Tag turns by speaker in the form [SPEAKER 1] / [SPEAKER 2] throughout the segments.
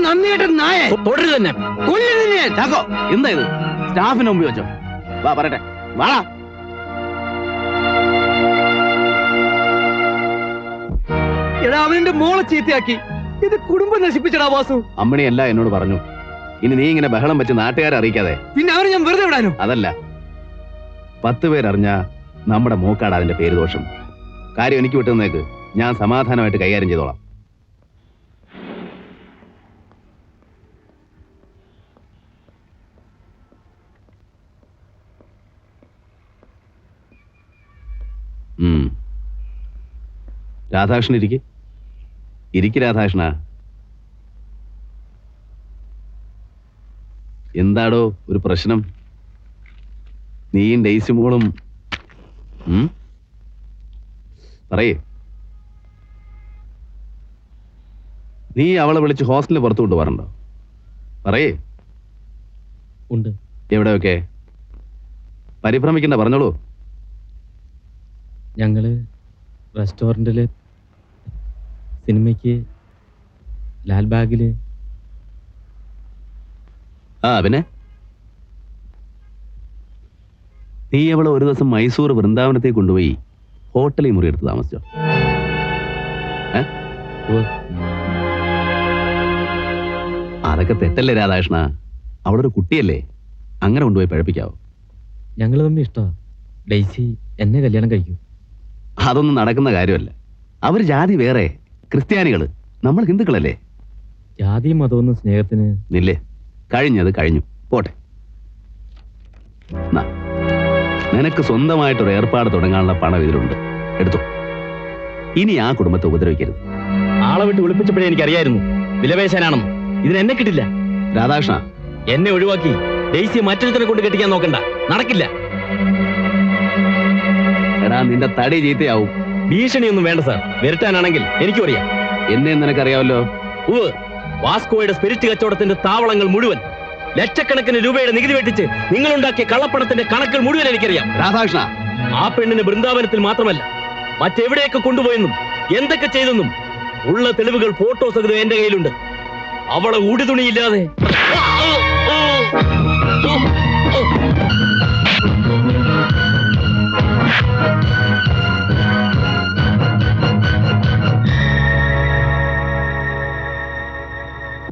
[SPEAKER 1] നന്ദിയേട്ടൻ നായ
[SPEAKER 2] തൊടരുത് തന്നെ.
[SPEAKER 1] കൊല്ലുന്നില്ലേ
[SPEAKER 2] ചാക്കോ, എന്താ ഇത്? സ്റ്റാഫിന് മുമ്പ് വെച്ചോ. വാ പറയട്ടെ, വാ.
[SPEAKER 1] എടാ അവന്റെ മോളെ ചീത്തയാക്കി. ഇത് കുടുംബം നശിപ്പിച്ചടാ വാസു.
[SPEAKER 2] അമ്മണിയല്ല എന്നോട് പറഞ്ഞു. ഇനി നീ ഇങ്ങനെ ബഹളം വെച്ച് നാട്ടുകാരെ അറിയിക്കാതെ.
[SPEAKER 1] പിന്നെ അവരെ ഞാൻ വെറുതെ വിടാനോ?
[SPEAKER 2] അതല്ല, 10 പേരറിഞ്ഞ നമ്മുടെ മൂക്കാട് അതിന്റെ പേര് ദോഷം. കാര്യം എനിക്ക് വിട്ടുന്നേക്ക്, ഞാൻ സമാധാനമായിട്ട് കൈകാര്യം ചെയ്തോളാം. രാധാകൃഷ്ണൻ ഇരിക്ക് രാധാകൃഷ്ണ. എന്താടോ ഒരു പ്രശ്നം? നീയും ഡെയ്സി മോളും പറയേ. നീ അവളെ വിളിച്ച് ഹോസ്റ്റലിൽ പുറത്തു കൊണ്ടുപോകാറുണ്ടോ? പറയേ.
[SPEAKER 3] ഉണ്ട്.
[SPEAKER 2] എവിടെയൊക്കെ? പരിഭ്രമിക്കണ്ട, പറഞ്ഞോളൂ.
[SPEAKER 3] ഞങ്ങള് റെസ്റ്റോറൻറ്റില്, സിനിമയ്ക്ക്, ലാൽബാഗില്.
[SPEAKER 2] പിന്നെ നീ അവളെ ഒരു ദിവസം മൈസൂർ വൃന്ദാവനത്തേക്ക് കൊണ്ടുപോയി ഹോട്ടലിൽ മുറി എടുത്ത് താമസിച്ചോ? അതൊക്കെ തെറ്റല്ലേ രാധാകൃഷ്ണ? അവളൊരു കുട്ടിയല്ലേ, അങ്ങനെ കൊണ്ടുപോയി പഴപ്പിക്കാവോ?
[SPEAKER 3] ഞങ്ങൾ തമ്മിൽ ഇഷ്ടമാ. ഡെയ്സി എന്നെ കല്യാണം കഴിക്കൂ.
[SPEAKER 2] അതൊന്നും നടക്കുന്ന കാര്യമല്ല. അവർ ജാതി വേറെ, ക്രിസ്ത്യാനികള്, നമ്മൾ ഹിന്ദുക്കളല്ലേ.
[SPEAKER 3] ജാതിയും മതമൊന്നും സ്നേഹത്തിന്
[SPEAKER 2] നില്ലേ. കഴിഞ്ഞത് കഴിഞ്ഞു, പോട്ടെ. നിനക്ക് സ്വന്തമായിട്ടൊരു ഏർപ്പാട് തുടങ്ങാനുള്ള പണം ഇതിലുണ്ട്, എടുത്തു. ഇനി ആ കുടുംബത്തെ ഉപദ്രവിക്കരുത്.
[SPEAKER 3] ആളെ വിട്ട് വിളിപ്പിച്ചപ്പോഴേ എനിക്കറിയായിരുന്നു വിലപേശാനാണെന്ന്. ഇതിന് എന്നെ കിട്ടില്ല.
[SPEAKER 2] രാധാകൃഷ്ണ,
[SPEAKER 3] എന്നെ ഒഴിവാക്കി ഡെയ്സിയെ മറ്റൊരുത്തനെ കൊണ്ട് കെട്ടിക്കാൻ നോക്കണ്ട, നടക്കില്ല.
[SPEAKER 2] എടാ, നിന്റെ തടി ചീത്തയാവും.
[SPEAKER 3] ഭീഷണിയൊന്നും വേണ്ട സാർ. വരട്ടാനാണെങ്കിൽ എനിക്കും അറിയാം.
[SPEAKER 2] എന്നെ നിനക്കറിയാമല്ലോ.
[SPEAKER 3] വാസ്കോയുടെ സ്പിരിറ്റ് കച്ചവടത്തിന്റെ താവളങ്ങൾ മുഴുവൻ, ലക്ഷക്കണക്കിന് രൂപയുടെ നികുതി വെട്ടിച്ച് നിങ്ങളുണ്ടാക്കിയ കള്ളപ്പണത്തിന്റെ കണക്കുകൾ മുഴുവൻ എനിക്കറിയാം.
[SPEAKER 2] രാധാകൃഷ്ണ,
[SPEAKER 3] ആ പെണ്ണിന് ബൃന്ദാവനത്തിൽ മാത്രമല്ല മറ്റെവിടെയൊക്കെ കൊണ്ടുപോയെന്നും എന്തൊക്കെ ചെയ്തെന്നും ഉള്ള തെളിവുകൾ, ഫോട്ടോ സഹിതം എന്റെ കയ്യിലുണ്ട്. അവളെ ഉടുതുണിയില്ലാതെ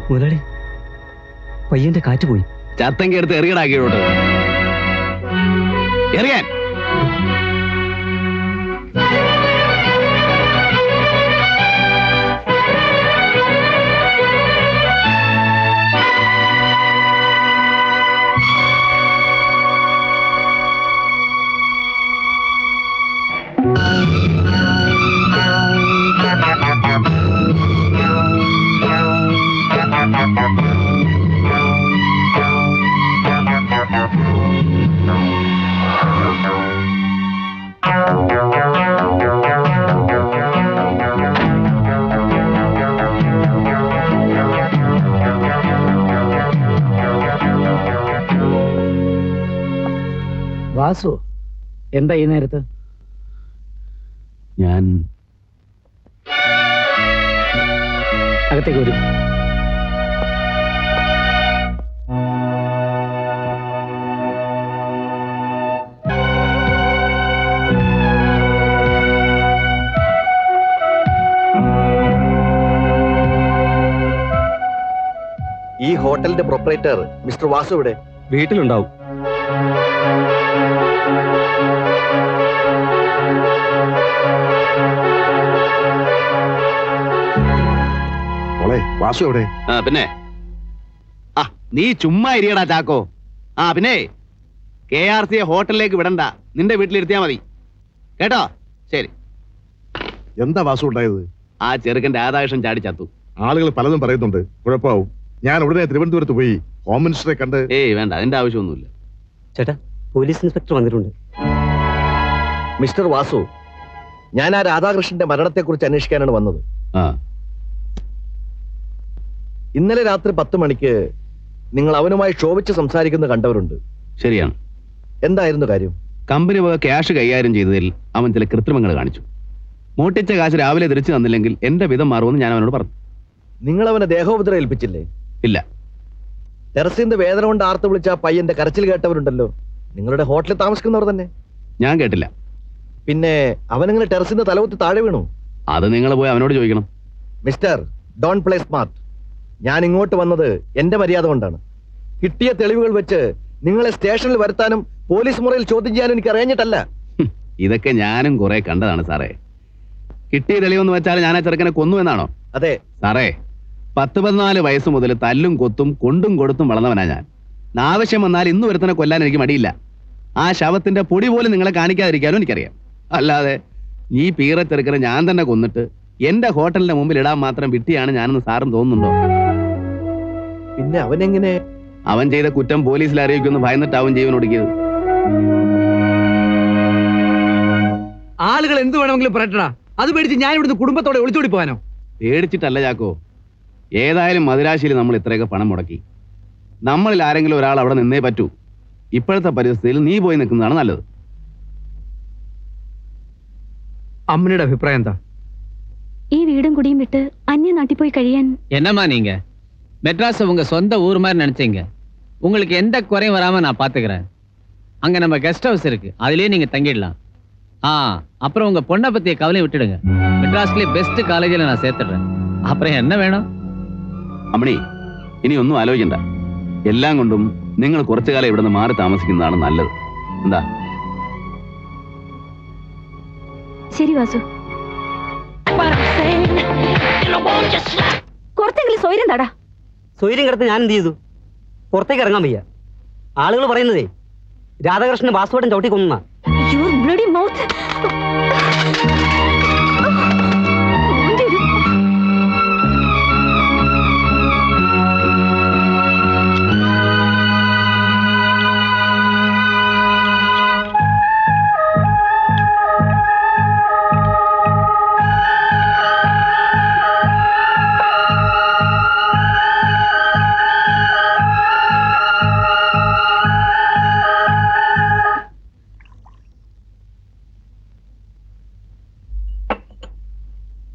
[SPEAKER 1] മുതലാളി, പയ്യന്റെ കാറ്റ് പോയി.
[SPEAKER 2] ചത്തങ്കി എടുത്ത് എറിയടാക്കിയോട്ട് എറിയാൻ.
[SPEAKER 1] വാസു, എന്താ ഈ നേരത്ത്?
[SPEAKER 2] ഞാൻ
[SPEAKER 1] അകത്തേക്ക് വരും.
[SPEAKER 4] ഈ ഹോട്ടലിന്റെ പ്രൊപ്പറേറ്റർ മിസ്റ്റർ വാസു ഇവിടെ?
[SPEAKER 3] വീട്ടിലുണ്ടാവും.
[SPEAKER 4] വാസു എവിടെ?
[SPEAKER 2] പിന്നെ നീ ചുമ്മാ ഇരിയടാ ചാക്കോ. പിന്നെ KRC ഹോട്ടലിലേക്ക് വിടണ്ട, നിന്റെ വീട്ടിലിരുത്തിയാ മതി, കേട്ടോ? ശരി.
[SPEAKER 4] എന്താ വാസു ഉണ്ടായത്?
[SPEAKER 2] ആ ചെറുക്കൻ രാധാകൃഷ്ണൻ ചാടി ചത്തു.
[SPEAKER 4] ആളുകൾ പലതും പറയുന്നുണ്ട്, കുഴപ്പമാവും. ഞാൻ ഉടനെ തിരുവനന്തപുരത്ത് പോയി ഹോം മിനിസ്റ്ററെ കണ്ട്.
[SPEAKER 2] വേണ്ട, അതിന്റെ ആവശ്യമൊന്നുമില്ല.
[SPEAKER 1] ചേട്ടാ, പോലീസ് ഇൻസ്പെക്ടർ വന്നിട്ടുണ്ട്.
[SPEAKER 4] മിസ്റ്റർ വാസു, ഞാൻ ആ രാധാകൃഷ്ണന്റെ മരണത്തെക്കുറിച്ച് അന്വേഷിക്കാനാണ് വന്നത്. ഇന്നലെ രാത്രി 10 മണിക്ക് നിങ്ങൾ അവനുമായി ക്ഷോഭിച്ച് സംസാരിക്കുന്നത് കണ്ടവരുണ്ട്.
[SPEAKER 2] ശരിയാണ്.
[SPEAKER 4] എന്തായിരുന്നു കാര്യം?
[SPEAKER 2] കമ്പനി വക ക്യാഷ് കൈകാര്യം ചെയ്തതിൽ അവൻ ചില കൃത്രിമങ്ങൾ കാണിച്ചു. മോട്ടിച്ച കാശ് രാവിലെ തിരിച്ചു തന്നില്ലെങ്കിൽ എന്റെ വിധം മാറുമെന്ന് ഞാൻ അവനോട് പറഞ്ഞു.
[SPEAKER 4] നിങ്ങൾ അവനെ ദേഹോപദ്രവം ഏൽപ്പിച്ചില്ലേ?
[SPEAKER 2] ഇല്ല.
[SPEAKER 4] ടെറസിന്റെ വേദന കൊണ്ട് ആർത്ത് വിളിച്ച ആ പയ്യന്റെ കരച്ചിൽ കേട്ടവരുണ്ടല്ലോ, നിങ്ങളുടെ ഹോട്ടലിൽ താമസിക്കുന്നവർ തന്നെ.
[SPEAKER 2] ഞാൻ കേട്ടില്ല.
[SPEAKER 4] പിന്നെ അവനെങ്ങനെ ടെറസിന്റെ തലവത്ത് താഴെ വീണു?
[SPEAKER 2] അത് നിങ്ങൾ പോയി അവനോട് ചോദിക്കണം.
[SPEAKER 4] Mister, Don play smart. ഞാൻ ഇങ്ങോട്ട് വന്നത് എന്റെ മര്യാദ കൊണ്ടാണ്. കിട്ടിയ തെളിവുകൾ വെച്ച് നിങ്ങളെ സ്റ്റേഷനിൽ വരുത്താനും പോലീസ് മുറിയിൽ ചോദ്യം ചെയ്യാനും എനിക്ക് അറിയാഞ്ഞിട്ടല്ല.
[SPEAKER 2] ഇതൊക്കെ ഞാനും കുറെ കണ്ടതാണ് സാറേ. കിട്ടിയ തെളിവെന്ന് വെച്ചാൽ ഞാൻ ആ ചെറുക്കനെ കൊന്നു എന്നാണോ?
[SPEAKER 4] അതെ
[SPEAKER 2] സാറേ, 10-14 വയസ്സ് മുതൽ തല്ലും കൊത്തും കൊണ്ടും കൊടുത്തും വളർന്നവനാ ഞാൻ. ആവശ്യം വന്നാൽ ഇന്ന് ഒരുത്തനെ കൊല്ലാൻ എനിക്ക് മടിയില്ല. ആ ശവത്തിന്റെ പൊടി പോലും നിങ്ങളെ കാണിക്കാതിരിക്കാനും എനിക്കറിയാം. അല്ലാതെ ഈ പീറ ചെറുക്കനെ ഞാൻ തന്നെ കൊന്നിട്ട് എന്റെ ഹോട്ടലിന്റെ മുമ്പിൽ ഇടാൻ മാത്രം വിട്ടിയാണ് ഞാനെന്ന് സാറും തോന്നുന്നുണ്ടോ?
[SPEAKER 4] പിന്നെ അവനെങ്ങനെ?
[SPEAKER 2] അവൻ ചെയ്ത കുറ്റം പോലീസിൽ അറിയിക്കുമെന്ന് ഭയന്നിട്ടാവും ജീവൻ ഒടുക്കിയത്.
[SPEAKER 1] ആളുകൾ എന്ത് വേണമെങ്കിലും പറയട്ടടാ. അത് പേടിച്ച് ഞാൻ ഇവിടുന്ന് കുടുംബത്തോടെ ഒളിച്ചോടി പോകാനോ?
[SPEAKER 2] പേടിച്ചിട്ടല്ല ചാക്കോ. ഏതായാലും മദിരാശിയിൽ നമ്മൾ ഇത്രയൊക്കെ പണം മുടക്കി. നമ്മളിൽ ആരെങ്കിലും ഒരാൾ അവിടെ നിന്നേ പറ്റൂ. ഇപ്പോഴത്തെ പരിസ്ഥിതിയിൽ നീ പോയി നിൽക്കുന്നതാണ് നല്ലത്.
[SPEAKER 1] അമ്മയുടെ അഭിപ്രായം എന്താ?
[SPEAKER 5] ഈ വീടും കുടിയും വിട്ട് അന്യ നാട്ടിൽ പോയി കഴിയാൻ.
[SPEAKER 6] என்னம்மா நீங்க மெட்ராஸ் உங்க சொந்த ஊர் மாதிரி நினைச்சீங்க. உங்களுக்கு எந்த குறையும் வராம நான் பாத்துக்கிறேன். அங்க நம்ம கெஸ்ட் ஹவுஸ் இருக்கு, அதுலயே நீங்க தங்கிடலாம். அப்புறம் உங்க பொண்ணை பத்திய கவலையை விட்டுடுங்க. மெட்ராஸ்லயே பெஸ்ட் காலேஜில் நான் சேர்த்துடுறேன். அப்புறம் என்ன வேணும்?
[SPEAKER 2] അമ്മണി, ഇനി ഒന്നും ആലോചിക്കണ്ട. എല്ലാം കൊണ്ടും നിങ്ങൾ കുറച്ചു കാലം ഇവിടെ നിന്ന് മാറി താമസിക്കുന്നതാണ് നല്ലത്. എന്താ?
[SPEAKER 5] ശരി വാസു, കുറച്ചെങ്കിലും സ്വൈര്യം തടാ.
[SPEAKER 7] സ്വൈര്യം കിടത്ത് ഞാൻ എന്ത് ചെയ്തു? പുറത്തേക്ക് ഇറങ്ങാൻ വയ്യ. ആളുകൾ പറയുന്നതേ രാധാകൃഷ്ണൻ വാസുവേട്ടൻ ചവിട്ടി കൊന്നാ.
[SPEAKER 5] Your bloody mouth.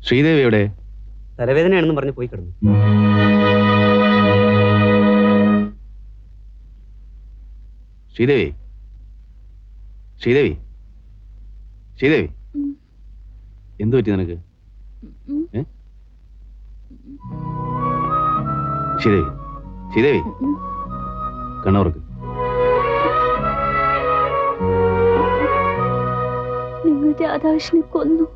[SPEAKER 2] ശ്രീദേവി എവിടെ?
[SPEAKER 7] തലവേദനയാണെന്ന് പറഞ്ഞ് പോയി കിടന്നു.
[SPEAKER 2] ശ്രീദേവി, ശ്രീദേവി, ശ്രീദേവി, എന്തു പറ്റി നിനക്ക്? ശ്രീദേവി, ശ്രീദേവി, കണ്ണവർക്ക്
[SPEAKER 5] നിങ്ങൾ രാധാകൃഷ്ണനെ കൊന്നു.